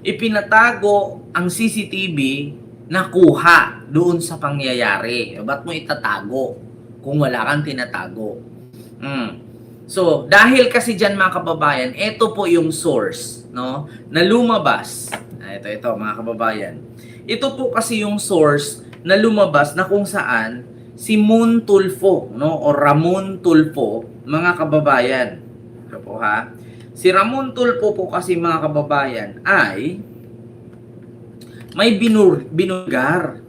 ipinatago ang CCTV na kuha doon sa pangyayari. Ba't mo itatago kung wala kang tinatago? So, dahil kasi dyan mga kababayan, ito po yung source, no, na lumabas. Ito mga kababayan. Ito po kasi yung source na lumabas na kung saan si Moon Tulfo, no, o Ramon Tulfo, mga kababayan. Ito po ha. Si Ramon Tulfo po kasi mga kababayan ay may binulgar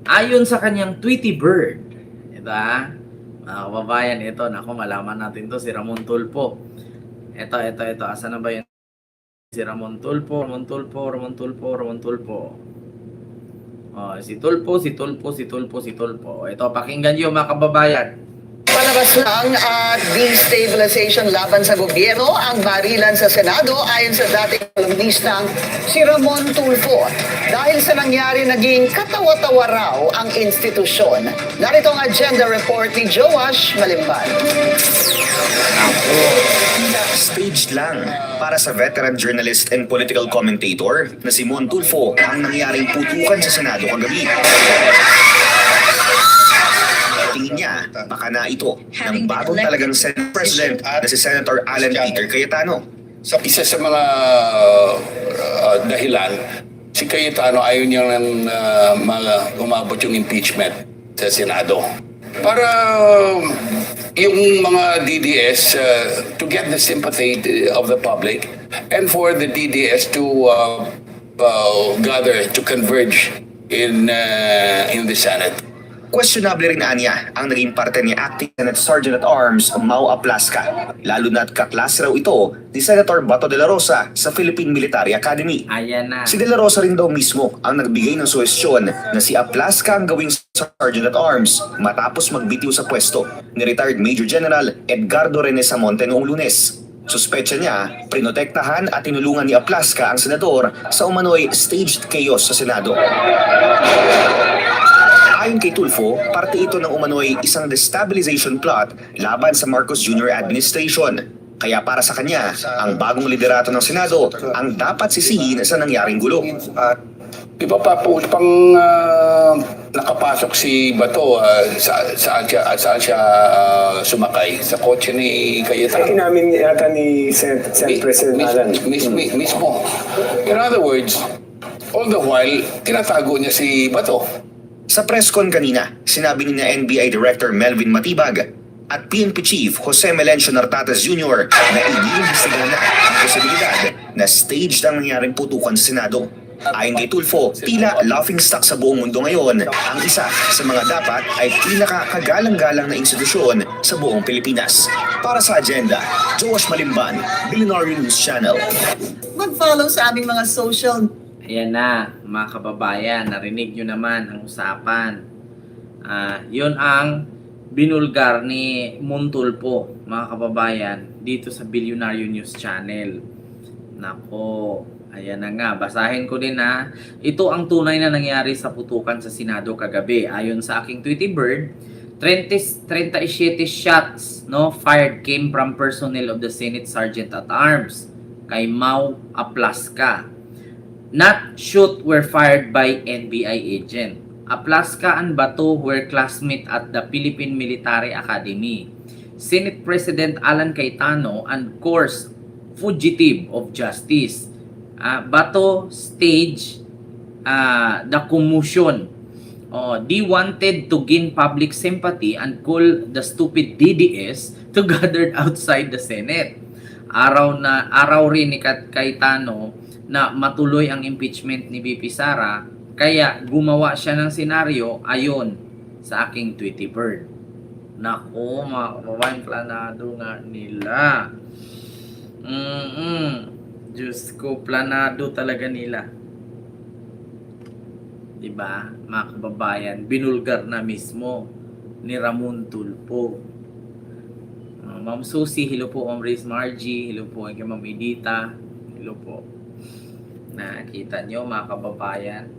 ayon sa kanyang Tweety Bird. Diba? Mga kababayan, ito, naku, malaman natin to si Ramon Tulfo. Ito. Asan na ba yun? Si Ramon Tulfo. Oh, si Tulfo. Ito, pakinggan niyo mga kababayan. Palabas lang at destabilization laban sa gobyerno ang barilan sa Senado ayon sa dating kolumnistang si Ramon Tulfo. Dahil sa nangyari, naging katawa-tawa raw ang institusyon. Narito ang agenda report ni Joash Malimban. Staged lang para sa veteran journalist and political commentator na si Mon Tulfo ang nangyaring putukan sa Senado kagabi. Tingin niya, baka na ito ng bagong talagang Senate President na si Senator Alan Peter Cayetano. Sa isa sa mga dahilan, si Cayetano ayaw niya umabot yung impeachment sa Senado. Para yung mga DDS to get the sympathy of the public and for the DDS to gather, to converge in the Senate. Questionable rin anya ang naging parte ni Acting Senate Sergeant at Arms Mau Aplasca, lalo na't kaklase raw ito ni Senator Bato de la Rosa sa Philippine Military Academy. Ayan na. Si de la Rosa rin daw mismo ang nagbigay ng suhestyon na si Aplasca ang gawing Sergeant at Arms matapos magbitiw sa pwesto ni retired Major General Edgardo Rene Samonte noong Lunes. Suspecha niya, prinotektahan at tinulungan ni Aplasca ang senador sa umano'y staged chaos sa Senado. Ayon kay Tulfo, parte ito ng umano'y isang destabilization plot laban sa Marcos Jr. administration. Kaya para sa kanya, ang bagong liderato ng Senado ang dapat sisihin sa nangyaring gulo. Di ba pang nakapasok si Bato, saan siya sumakay? Sa kotse ni Cayetano? Ay, namin yata ni Senate President Alan. Mismo. In other words, all the while, tinatago niya si Bato. Sa press con kanina, sinabi ni na NBI Director Melvin Matibag at PNP Chief Jose Melencio Nartates Jr. na iniimbestigahan na ang posibilidad na staged ang nangyaring putukan sa Senado. Ayon kay Tulfo, tila laughingstock sa buong mundo ngayon ang isa sa mga dapat ay pinakakagalang-galang na institusyon sa buong Pilipinas. Para sa agenda, Joash Malimban, Billionaire News Channel. Mag-follow sa aming mga social. Ayan na, mga kababayan, narinig nyo naman ang usapan. Yun ang binulgar ni Mon Tulfo, mga kababayan, dito sa Billionaire News Channel. Nako, ayan na nga, basahin ko din ha. Ito ang tunay na nangyari sa putukan sa Senado kagabi. Ayon sa aking Tweety Bird, 37 shots fired came from personnel of the Senate Sergeant at Arms kay Mau Aplasca. Not shoot were fired by NBI agent. Aplasca and Bato were classmates at the Philippine Military Academy. Senate President Alan Cayetano and course fugitive of justice. Bato staged the commotion. They wanted to gain public sympathy and call the stupid DDS to gather outside the Senate. Araw rin ni Cayetano na matuloy ang impeachment ni VP Sara, kaya gumawa siya ng senaryo ayon sa aking Tweety Bird. Naku, mga kababayan, planado nga nila. Diyos ko, planado talaga nila. Diba, mga kababayan, binulgar na mismo ni Ramon Tulfo. Ma'am Susie, hello po. Ma'am Riz Margie, hello po. Kay Ma'am Edita, hello po. Nakita nyo mga kababayan,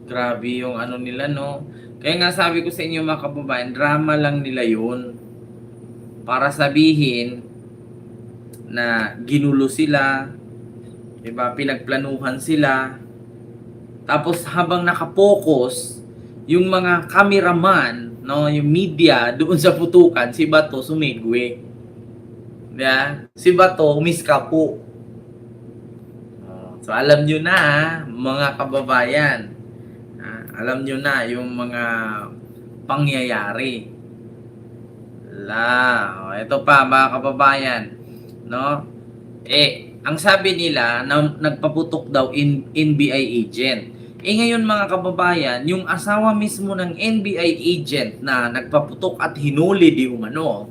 grabe yung ano nila kaya nga sabi ko sa inyo mga kababayan, drama lang nila yun para sabihin na ginulo sila, Diba? Pinagplanuhan sila. Tapos habang nakapokus, yung mga cameraman, no, yung media doon sa putukan, si Bato sumigwe. Diba? Si Bato miskapo. So alam nyo na mga kababayan. Alam nyo na yung mga pangyayari. Ito pa mga kababayan, no? Ang sabi nila na nagpaputok daw NBI agent. Ngayon mga kababayan, yung asawa mismo ng NBI agent na nagpaputok at hinuli di umano,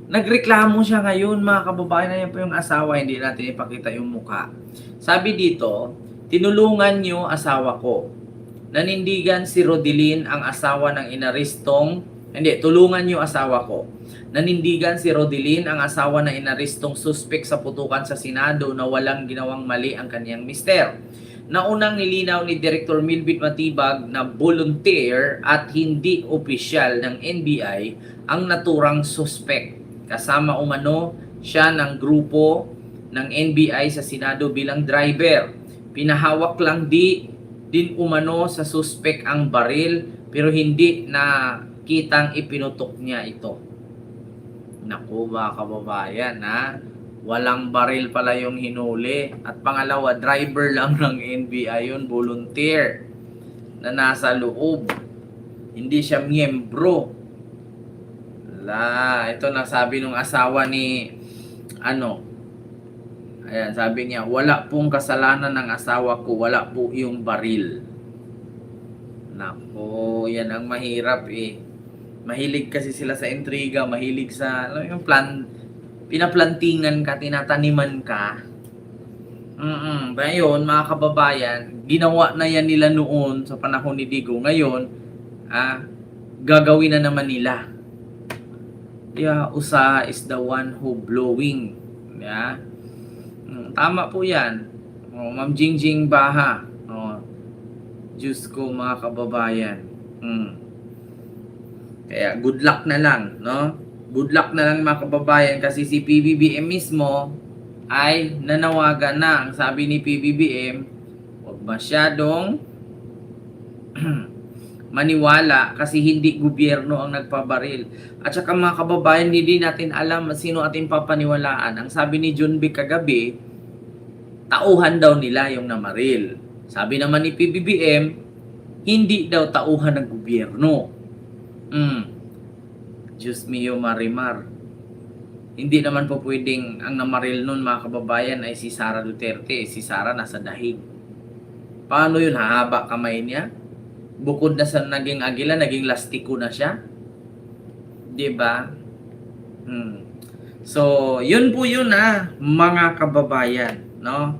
nagreklamo siya ngayon mga kababayan. Yan po yung asawa, hindi natin ipakita yung mukha. Sabi dito, tinulungan niyo asawa ko. Nanindigan si Rodelin ang asawa ng inarestong, tulungan niyo asawa ko. Nanindigan si Rodelin ang asawa na inarestong suspek sa putukan sa Senado na walang ginawang mali ang kanyang mister. Naunang nilinaw ni Director Melvin Matibag na volunteer at hindi opisyal ng NBI ang naturang suspek. Kasama umano siya ng grupo ng NBI sa Senado bilang driver. Pinahawak lang din umano sa suspek ang baril pero hindi na kitang ipinutok niya ito. Naku mga kababayan, walang baril pala yung hinuli. At pangalawa, driver lang ng NBI yun, volunteer na nasa loob. Hindi siya miyembro. Ito na sabi nung asawa ni ayan, sabi niya, wala pong kasalanan ng asawa ko, wala po yung baril. Nako, yan ang mahirap Mahilig kasi sila sa intriga, mahilig sa yung pinaplantingan ka, tinataniman ka. Ngayon, mga kababayan, ginawa na yan nila noon sa panahon ni Digo. Ngayon, gagawin na naman nila. Usa is the one who blowing. Tama po yan. Ma'am Jingjing Baha. Diyos ko mga kababayan. Kaya good luck na lang, no? Good luck na lang mga kababayan kasi si PBBM mismo ay nanawagan na. Ang sabi ni PBBM, huwag masyadong maniwala kasi hindi gobyerno ang nagpabaril. At saka mga kababayan, hindi natin alam sino ating papaniwalaan. Ang sabi ni John B. kagabi, tauhan daw nila yung namaril. Sabi naman ni PBBM, hindi daw tauhan ng gobyerno. Diyos mio Marimar. Hindi naman po pwedeng ang namaril nun mga kababayan ay si Sara Duterte. Si Sara nasa dahig. Paano yun? Hahaba kamay niya? Bukod na sa naging agila, naging lastiko na siya. Diba? So, yun po yun mga kababayan. No?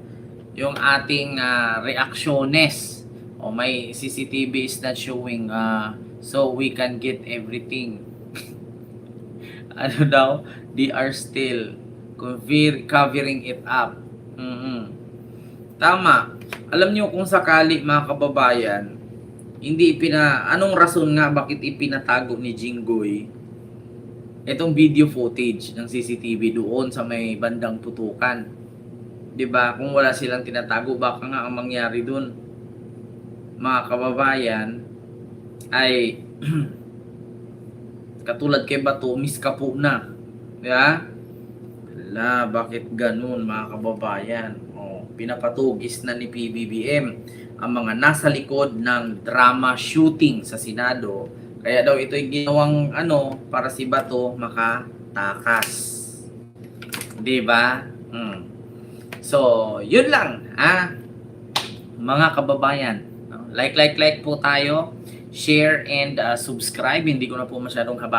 Yung ating reaksyones. May CCTV is not showing so we can get everything. They are still covering it up. Tama. Alam nyo kung sakali mga kababayan, anong rason nga bakit ipinatago ni Jinggoy itong video footage ng CCTV doon sa may bandang putukan? 'Di ba? Kung wala silang tinatago, baka nga ang mangyari doon mga kababayan ay katulad kay Bato, miskapo na. Diba? Bakit ganun mga kababayan? Pinapatugis na ni PBBM ang mga nasa likod ng drama shooting sa Senado. Kaya daw ito'y ginawang para si Bato makatakas. Diba? So, yun lang. Mga kababayan. Like po tayo. Share and subscribe. Hindi ko na po masyadong haba.